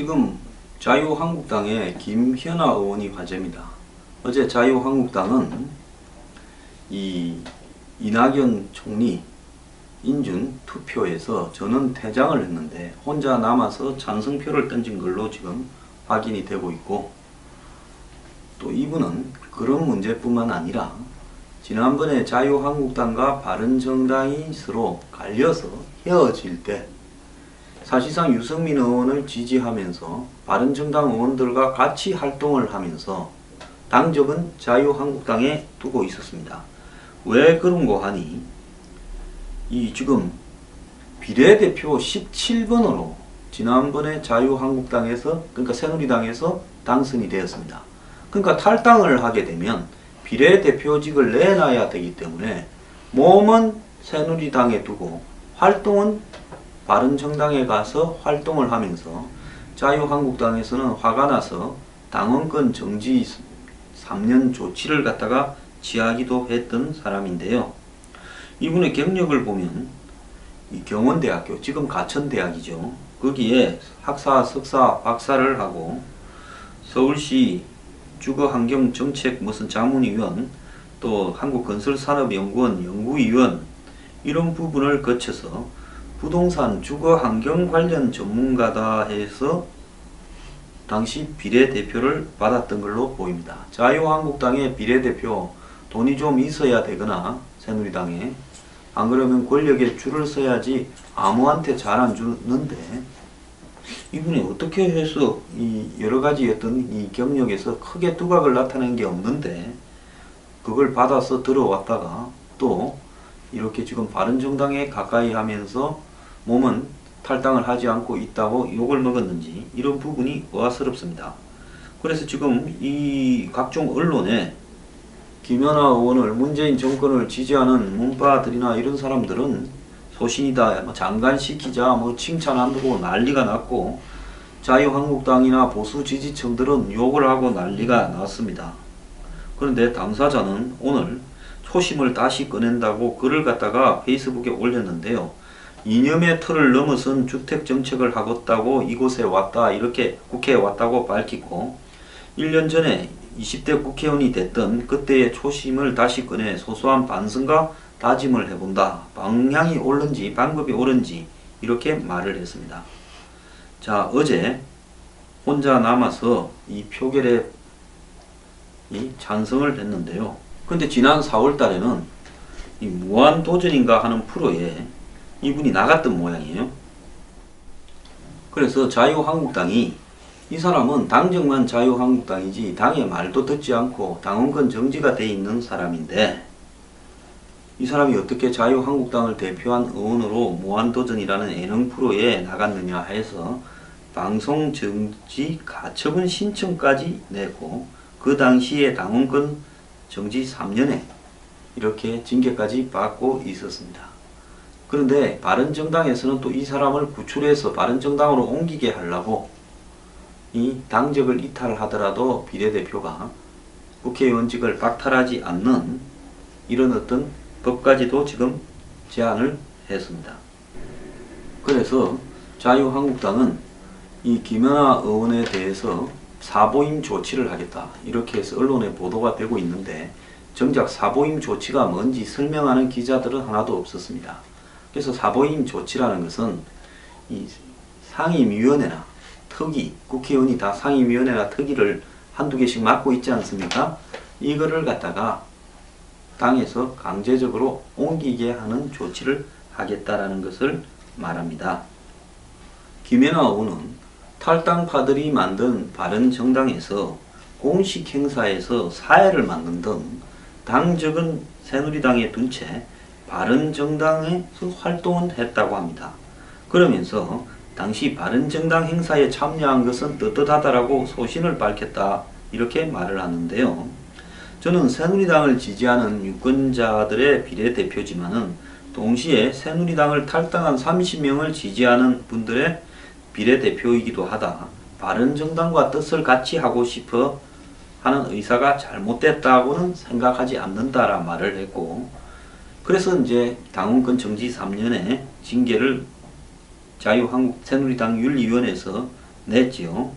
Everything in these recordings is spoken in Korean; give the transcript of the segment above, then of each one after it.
지금 자유한국당의 김현아 의원이 화제입니다. 어제 자유한국당은 이 이낙연 총리 인준 투표에서 전원 퇴장을 했는데 혼자 남아서 찬성표를 던진 걸로 지금 확인이 되고 있고, 또 이분은 그런 문제뿐만 아니라 지난번에 자유한국당과 바른정당이 서로 갈려서 헤어질 때 사실상 유승민 의원을 지지하면서 바른정당 의원들과 같이 활동을 하면서 당적은 자유한국당에 두고 있었습니다. 왜 그런고 하니 이 지금 비례대표 17번으로 지난번에 자유한국당에서, 그러니까 새누리당에서 당선이 되었습니다. 그러니까 탈당을 하게 되면 비례대표직을 내놔야 되기 때문에 몸은 새누리당에 두고 활동은 바른정당에 가서 활동을 하면서 자유한국당에서는 화가 나서 당원권 정지 3년 조치를 갖다가 취하기도 했던 사람인데요. 이분의 경력을 보면 이 경원대학교, 지금 가천대학이죠. 거기에 학사, 석사, 박사를 하고 서울시 주거환경정책 무슨 자문위원, 또 한국건설산업연구원 연구위원 이런 부분을 거쳐서 부동산 주거환경 관련 전문가다 해서 당시 비례대표를 받았던 걸로 보입니다. 자유한국당의 비례대표 돈이 좀 있어야 되거나 새누리당에, 안 그러면 권력에 줄을 서야지 아무한테 잘 안 주는데 이분이 어떻게 해서 이 여러가지 어떤 이 경력에서 크게 두각을 나타낸 게 없는데 그걸 받아서 들어왔다가 또 이렇게 지금 바른정당에 가까이 하면서 몸은 탈당을 하지 않고 있다고 욕을 먹었는지, 이런 부분이 의아스럽습니다. 그래서 지금 이 각종 언론에 김연아 의원을, 문재인 정권을 지지하는 문파들이나 이런 사람들은 소신이다, 장관시키자, 칭찬한다고 난리가 났고, 자유한국당이나 보수 지지층들은 욕을 하고 난리가 났습니다. 그런데 당사자는 오늘 초심을 다시 꺼낸다고 글을 갖다가 페이스북에 올렸는데요. 이념의 틀을 넘어선 주택정책을 하겠다고 이곳에 왔다, 이렇게 국회에 왔다고 밝히고, 1년 전에 20대 국회의원이 됐던 그때의 초심을 다시 꺼내 소소한 반성과 다짐을 해본다. 방향이 옳은지 방법이 옳은지 이렇게 말을 했습니다. 자, 어제 혼자 남아서 이 표결에 찬성을 했는데요. 근데 지난 4월 달에는 이 무한도전인가 하는 프로에 이분이 나갔던 모양이에요. 그래서 자유한국당이, 이 사람은 당적만 자유한국당이지 당의 말도 듣지 않고 당원권 정지가 돼 있는 사람인데, 이 사람이 어떻게 자유한국당을 대표한 의원으로 무한도전이라는 예능 프로에 나갔느냐 해서 방송 정지 가처분 신청까지 내고 그 당시에 당원권 정지 3년에 이렇게 징계까지 받고 있었습니다. 그런데 바른정당에서는 또 이 사람을 구출해서 바른정당으로 옮기게 하려고 이 당적을 이탈하더라도 비례대표가 국회의원직을 박탈하지 않는 이런 어떤 법까지도 지금 제안을 했습니다. 그래서 자유한국당은 이 김연아 의원에 대해서 사보임 조치를 하겠다, 이렇게 해서 언론에 보도가 되고 있는데, 정작 사보임 조치가 뭔지 설명하는 기자들은 하나도 없었습니다. 그래서 사보임 조치라는 것은 이 상임위원회나 특위, 국회의원이 다 상임위원회나 특위를 한두 개씩 맡고 있지 않습니까? 이거를 갖다가 당에서 강제적으로 옮기게 하는 조치를 하겠다라는 것을 말합니다. 김연아 의원은 탈당파들이 만든 바른정당에서 공식 행사에서 사회를 맡는 등 당적은 새누리당에 둔 채 바른정당에서 활동은 했다고 합니다. 그러면서 당시 바른정당 행사에 참여한 것은 떳떳하다라고 소신을 밝혔다, 이렇게 말을 하는데요. 저는 새누리당을 지지하는 유권자들의 비례대표지만은 동시에 새누리당을 탈당한 30명을 지지하는 분들의 비례대표이기도 하다. 바른정당과 뜻을 같이 하고 싶어 하는 의사가 잘못됐다고는 생각하지 않는다라 말을 했고, 그래서 이제 당원권 정지 3년의 징계를 자유한국 새누리당 윤리위원회에서 냈지요.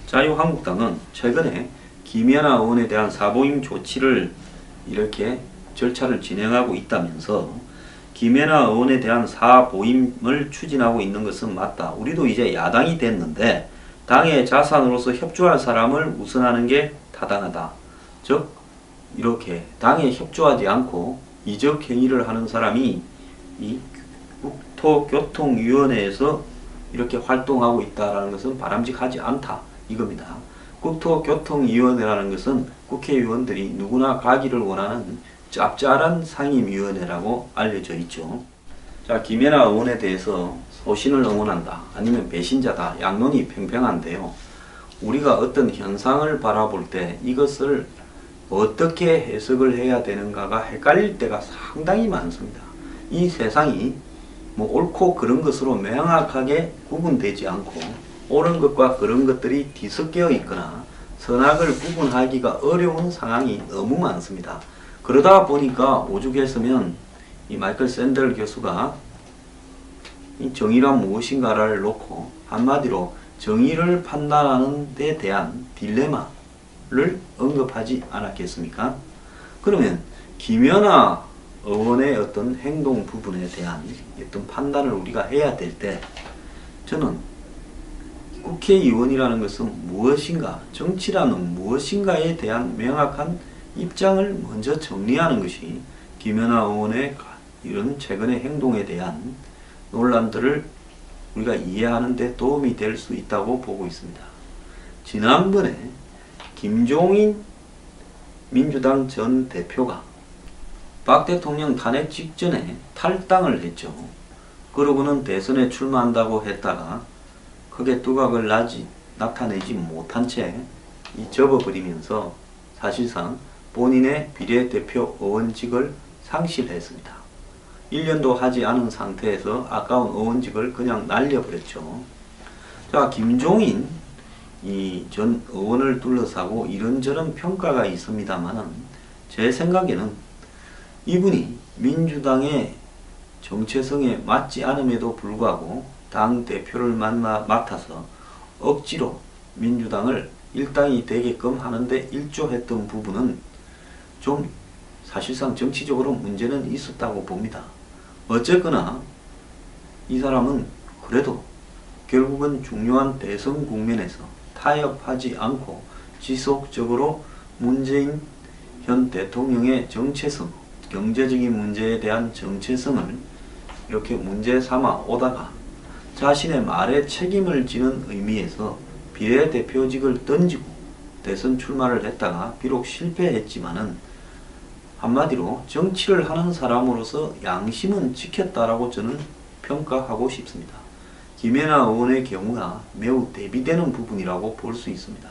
자유한국당은 최근에 김연아 의원에 대한 사보임 조치를 이렇게 절차를 진행하고 있다면서 김연아 의원에 대한 사보임을 추진하고 있는 것은 맞다. 우리도 이제 야당이 됐는데 당의 자산으로서 협조할 사람을 우선하는 게 타당하다. 즉 이렇게 당에 협조하지 않고 이적 행위를 하는 사람이 이 국토교통위원회에서 이렇게 활동하고 있다는 것은 바람직하지 않다. 이겁니다. 국토교통위원회라는 것은 국회의원들이 누구나 가기를 원하는 짭짤한 상임위원회라고 알려져 있죠. 자, 김연아 의원에 대해서 소신을 응원한다. 아니면 배신자다. 양론이 팽팽한데요. 우리가 어떤 현상을 바라볼 때 이것을 어떻게 해석을 해야 되는가가 헷갈릴 때가 상당히 많습니다. 이 세상이 뭐 옳고 그른 것으로 명확하게 구분되지 않고 옳은 것과 그른 것들이 뒤섞여 있거나 선악을 구분하기가 어려운 상황이 너무 많습니다. 그러다 보니까 오죽했으면 이 마이클 샌델 교수가 이 정의란 무엇인가를 놓고 한마디로 정의를 판단하는 데 대한 딜레마를 언급하지 않았겠습니까? 그러면 김연아 의원의 어떤 행동 부분에 대한 어떤 판단을 우리가 해야 될 때 저는 국회의원이라는 것은 무엇인가, 정치라는 무엇인가에 대한 명확한 입장을 먼저 정리하는 것이 김연아 의원의 이런 최근의 행동에 대한 논란들을 우리가 이해하는 데 도움이 될 수 있다고 보고 있습니다. 지난번에 김종인 민주당 전 대표가 박 대통령 탄핵 직전에 탈당을 했죠. 그러고는 대선에 출마한다고 했다가 크게 두각을 나타내지 못한 채 접어버리면서 사실상 본인의 비례대표 의원직을 상실했습니다. 1년도 하지 않은 상태에서 아까운 의원직을 그냥 날려버렸죠. 자, 김종인 이 전 의원을 둘러싸고 이런저런 평가가 있습니다만은 제 생각에는 이분이 민주당의 정체성에 맞지 않음에도 불구하고 당 대표를 맡아서 억지로 민주당을 일당이 되게끔 하는데 일조했던 부분은 좀 사실상 정치적으로 문제는 있었다고 봅니다. 어쨌거나 이 사람은 그래도 결국은 중요한 대선 국면에서 타협하지 않고 지속적으로 문재인 현 대통령의 정체성, 경제적인 문제에 대한 정체성을 이렇게 문제 삼아 오다가 자신의 말에 책임을 지는 의미에서 비례대표직을 던지고 대선 출마를 했다가 비록 실패했지만은 한마디로 정치를 하는 사람으로서 양심은 지켰다라고 저는 평가하고 싶습니다. 김연아 의원의 경우가 매우 대비되는 부분이라고 볼 수 있습니다.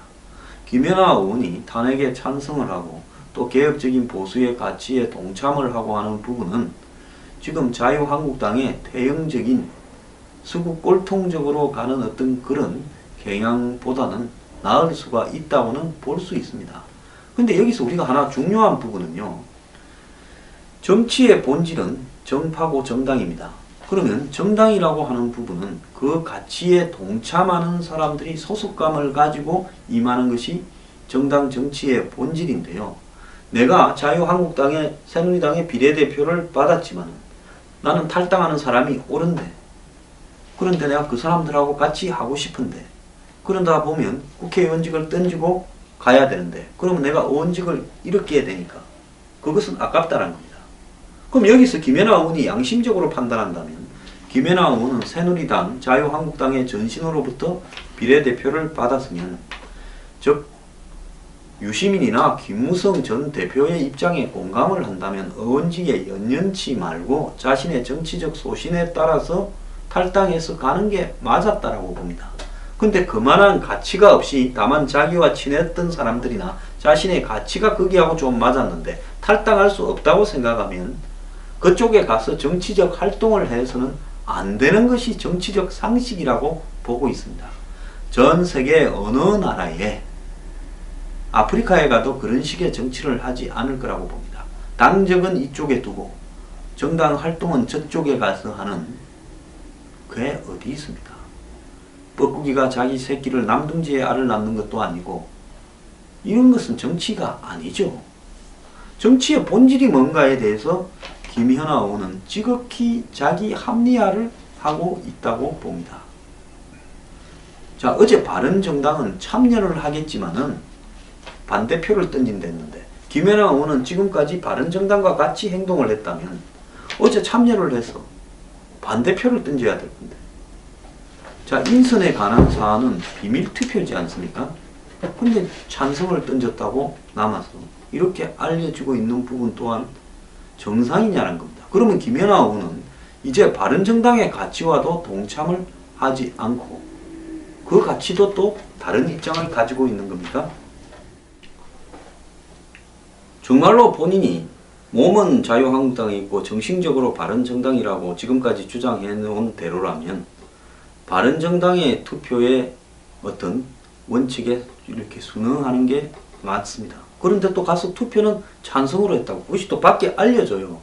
김연아 의원이 탄핵에 찬성을 하고 또 개혁적인 보수의 가치에 동참을 하고 하는 부분은 지금 자유한국당의 대형적인 수구 꼴통적으로 가는 어떤 그런 경향보다는 나을 수가 있다고는 볼 수 있습니다. 근데 여기서 우리가 하나 중요한 부분은요. 정치의 본질은 정파고 정당입니다. 그러면 정당이라고 하는 부분은 그 가치에 동참하는 사람들이 소속감을 가지고 임하는 것이 정당 정치의 본질인데요. 내가 자유한국당의 새누리당의 비례대표를 받았지만 나는 탈당하는 사람이 옳은데 그런데 내가 그 사람들하고 같이 하고 싶은데 그러다 보면 국회의원직을 던지고 가야 되는데 그러면 내가 의원직을 잃게 되니까 그것은 아깝다는 겁니다. 그럼 여기서 김연아 의원이 양심적으로 판단한다면 김연아 의원은 새누리당, 자유한국당의 전신으로부터 비례대표를 받았으면 즉 유시민이나 김무성 전 대표의 입장에 공감을 한다면 의원직에 연연치 말고 자신의 정치적 소신에 따라서 탈당해서 가는 게 맞았다라고 봅니다. 근데 그만한 가치가 없이 다만 자기와 친했던 사람들이나 자신의 가치가 거기하고 좀 맞았는데 탈당할 수 없다고 생각하면 그쪽에 가서 정치적 활동을 해서는 안 되는 것이 정치적 상식이라고 보고 있습니다. 전 세계 어느 나라에 아프리카에 가도 그런 식의 정치를 하지 않을 거라고 봅니다. 당적은 이쪽에 두고 정당 활동은 저쪽에 가서 하는 그게 어디 있습니까? 뻐꾸기가 자기 새끼를 남둥지에 알을 낳는 것도 아니고 이런 것은 정치가 아니죠. 정치의 본질이 뭔가에 대해서 김현아 의원은 지극히 자기 합리화를 하고 있다고 봅니다. 자, 어제 바른정당은 참여를 하겠지만은 반대표를 던진댔는데 김현아 의원은 지금까지 바른정당과 같이 행동을 했다면 어제 참여를 해서 반대표를 던져야 될 건데. 자, 인선에 관한 사안은 비밀투표지 않습니까? 근데 찬성을 던졌다고 남아서 이렇게 알려지고 있는 부분 또한 정상이냐는 겁니다. 그러면 김연아 의원은 이제 바른정당의 가치와도 동참을 하지 않고 그 가치도 또 다른 입장을 가지고 있는 겁니까? 정말로 본인이 몸은 자유한국당에 있고 정신적으로 바른정당이라고 지금까지 주장해놓은 대로라면 바른정당의 투표의 어떤 원칙에 이렇게 순응하는 게 맞습니다. 그런데 또 가서 투표는 찬성으로 했다고 그것이 또 밖에 알려져요.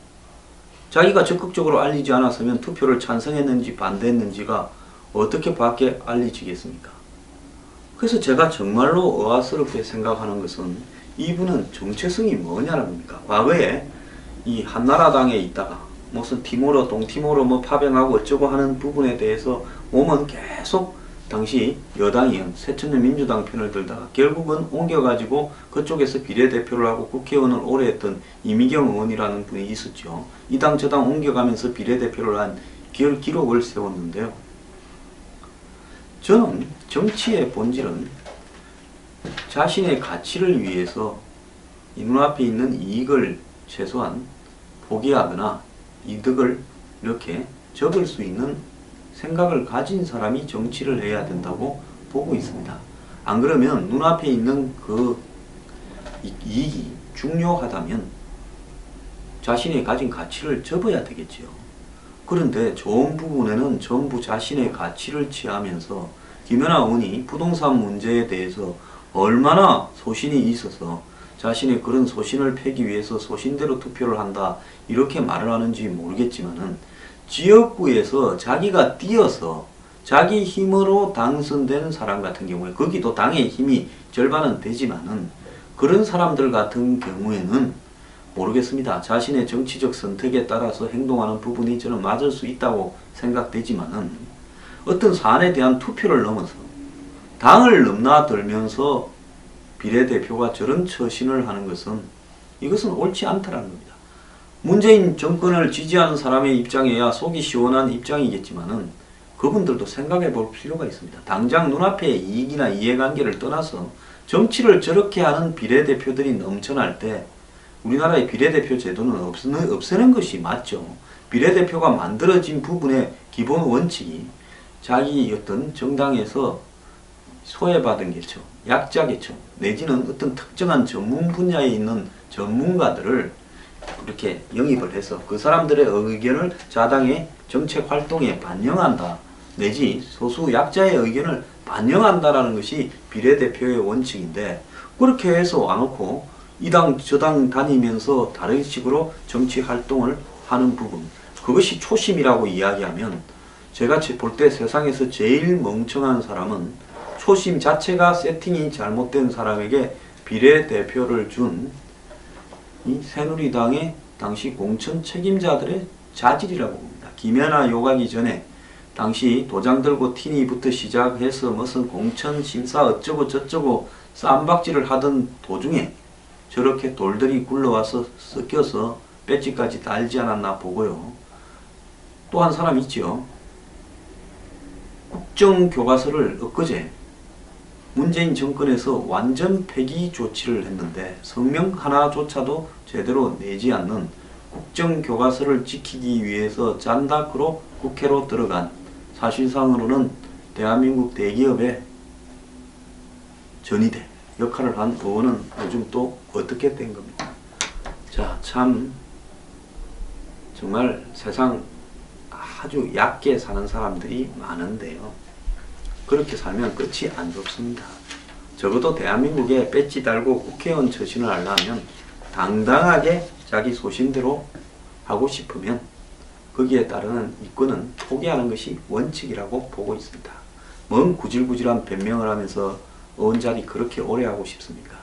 자기가 적극적으로 알리지 않았으면 투표를 찬성했는지 반대했는지가 어떻게 밖에 알려지겠습니까? 그래서 제가 정말로 의아스럽게 생각하는 것은 이분은 정체성이 뭐냐는 겁니까? 과거에 이 한나라당에 있다가 무슨 티모르, 동티모르 뭐 파병하고 어쩌고 하는 부분에 대해서 몸은 계속 당시 여당이었 새천년 민주당 편을 들다가 결국은 옮겨가지고 그쪽에서 비례대표를 하고 국회의원을 오래 했던 이미경 의원이라는 분이 있었죠. 이 당 저 당 옮겨가면서 비례대표를 한 기록을 세웠는데요. 저는 정치의 본질은 자신의 가치를 위해서 이 눈앞에 있는 이익을 최소한 포기하거나 이득을 이렇게 적을 수 있는 생각을 가진 사람이 정치를 해야 된다고 보고 있습니다. 안 그러면 눈앞에 있는 그 이익이 중요하다면 자신이 가진 가치를 접어야 되겠지요. 그런데 좋은 부분에는 전부 자신의 가치를 취하면서 김연아 의원이 부동산 문제에 대해서 얼마나 소신이 있어서 자신의 그런 소신을 패기 위해서 소신대로 투표를 한다 이렇게 말을 하는지 모르겠지만은 지역구에서 자기가 뛰어서 자기 힘으로 당선된 사람 같은 경우에 거기도 당의 힘이 절반은 되지만은 그런 사람들 같은 경우에는 모르겠습니다. 자신의 정치적 선택에 따라서 행동하는 부분이 저는 맞을 수 있다고 생각되지만은 어떤 사안에 대한 투표를 넘어서 당을 넘나들면서 비례대표가 저런 처신을 하는 것은 이것은 옳지 않다라는 겁니다. 문재인 정권을 지지하는 사람의 입장에야 속이 시원한 입장이겠지만은 그분들도 생각해 볼 필요가 있습니다. 당장 눈앞의 이익이나 이해관계를 떠나서 정치를 저렇게 하는 비례대표들이 넘쳐날 때 우리나라의 비례대표 제도는 없애는 것이 맞죠. 비례대표가 만들어진 부분의 기본 원칙이 자기 어떤 정당에서 소외받은 계층, 약자 계층 내지는 어떤 특정한 전문 분야에 있는 전문가들을 이렇게 영입을 해서 그 사람들의 의견을 자당의 정책 활동에 반영한다 내지 소수 약자의 의견을 반영한다라는 것이 비례대표의 원칙인데 그렇게 해서 와놓고 이 당 저 당 다니면서 다른 식으로 정치 활동을 하는 부분 그것이 초심이라고 이야기하면 제가 볼 때 세상에서 제일 멍청한 사람은 초심 자체가 세팅이 잘못된 사람에게 비례대표를 준 이 새누리당의 당시 공천 책임자들의 자질이라고 봅니다. 김연아 요가기 전에 당시 도장 들고 티니부터 시작해서 무슨 공천 심사 어쩌고 저쩌고 쌈박질을 하던 도중에 저렇게 돌들이 굴러와서 섞여서 배지까지 달지 않았나 보고요. 또 한 사람 있죠. 국정교과서를 엊그제 문재인 정권에서 완전 폐기 조치를 했는데 성명 하나조차도 제대로 내지 않는 국정교과서를 지키기 위해서 잔다크로 국회로 들어간 사실상으로는 대한민국 대기업의 전위대 역할을 한 의원은 요즘 또 어떻게 된 겁니까? 자, 참 정말 세상 아주 얕게 사는 사람들이 많은데요. 그렇게 살면 끝이 안 좋습니다. 적어도 대한민국에 배지 달고 국회의원 처신을 하려면 당당하게 자기 소신대로 하고 싶으면 거기에 따르는 이권은 포기하는 것이 원칙이라고 보고 있습니다. 뭔 구질구질한 변명을 하면서 의원자리 그렇게 오래 하고 싶습니까?